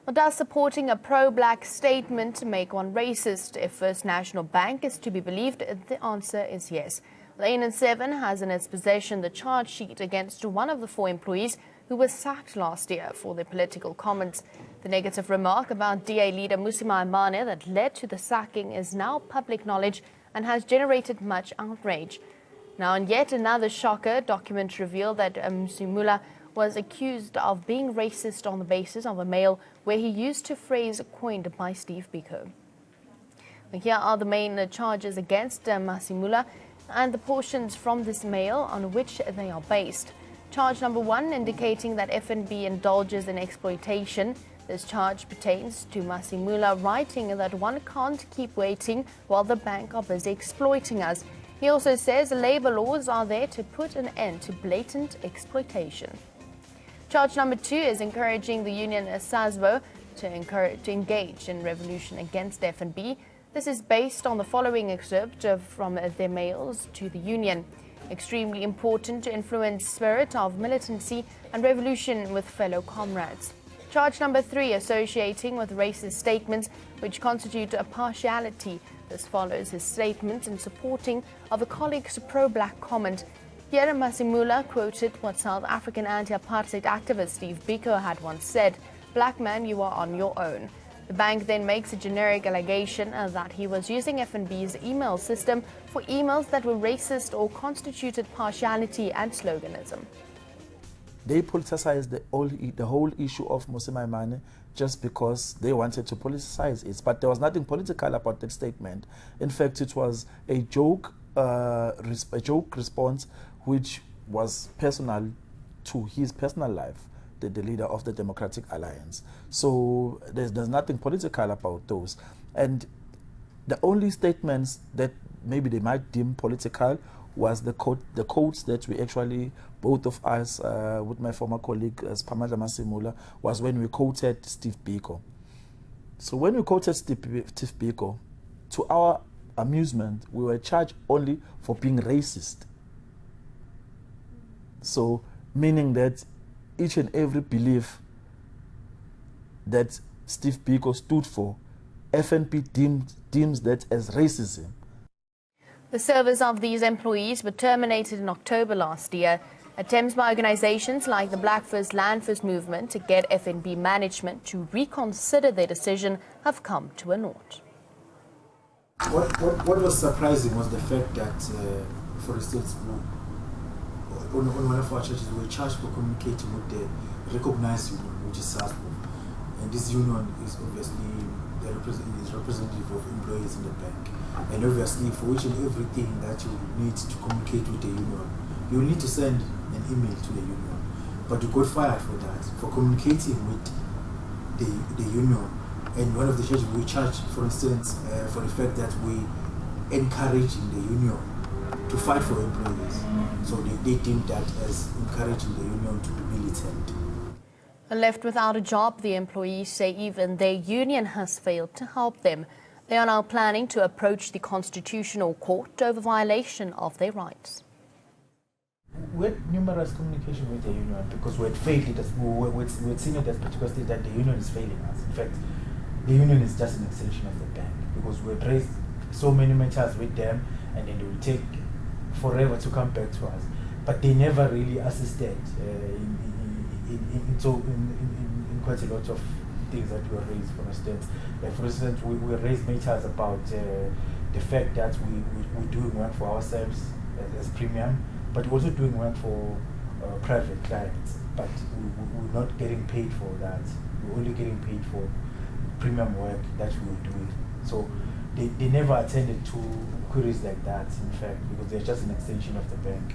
Well, does supporting a pro-black statement make one racist? If First National Bank is to be believed, the answer is yes. The ANN7 has in its possession the charge sheet against one of the 4 employees who was sacked last year for their political comments. The negative remark about DA leader Mmusi Maimane that led to the sacking is now public knowledge and has generated much outrage. Now, in yet another shocker, documents reveal that Mmusi was accused of being racist on the basis of a mail where he used a phrase coined by Steve Biko. Here are the main charges against Mmusi and the portions from this mail on which they are based. Charge number 1, indicating that FNB indulges in exploitation. This charge pertains to Mmusi writing that one can't keep waiting while the bank are busy exploiting us. He also says labor laws are there to put an end to blatant exploitation. Charge number 2 is encouraging the union SASVO to engage in revolution against FNB. This is based on the following excerpt from their mails to the union. Extremely important to influence spirit of militancy and revolution with fellow comrades. Charge number 3, associating with racist statements which constitute a partiality. This follows his statement in supporting of a colleague's pro-black comment. Here, Mmusi quoted what South African anti-apartheid activist Steve Biko had once said, "Black man, you are on your own." The bank then makes a generic allegation that he was using FNB's email system for emails that were racist or constituted partiality and sloganism. They politicized the whole issue of Mmusi Maimane just because they wanted to politicize it. But there was nothing political about that statement. In fact, it was a joke response which was personal to his personal life, the leader of the Democratic Alliance. So there's nothing political about those. And the only statements that maybe they might deem political was the quotes that we actually, both of us, with my former colleague, Spamandla Masimula, was when we quoted Steve Biko. So when we quoted Steve Biko, to our amusement, we were charged only for being racist. So, meaning that each and every belief that Steve Biko stood for, FNB deems that as racism. The service of these employees were terminated in October last year. Attempts by organizations like the Black First Land First movement to get FNB management to reconsider their decision have come to a naught. What was surprising was the fact that, for instance, on one of our churches, we were charged for communicating with the recognized union, which is SASVO. And this union is obviously the representative of employees in the bank. And obviously, for each and everything that you need to communicate with the union, you need to send an email to the union. But you got fired for that, for communicating with the union. And one of the churches we charged, for instance, for the fact that we encouraging the union to fight for employees. So they deemed that as encouraging the union to be militant. Left without a job, the employees say even their union has failed to help them. They are now planning to approach the Constitutional Court over violation of their rights. We had numerous communication with the union because we had failed it. We had seen it as particular state that the union is failing us. In fact, the union is just an extension of the bank because we had raised so many matters with them and then they will take forever to come back to us. But they never really assisted in quite a lot of things that were raised. For instance, we raised matters about the fact that we're doing work for ourselves as premium, but we're also doing work for private clients. But we're not getting paid for that. We're only getting paid for premium work that we were doing. So they never attended to queries like that, in fact, because they're just an extension of the bank.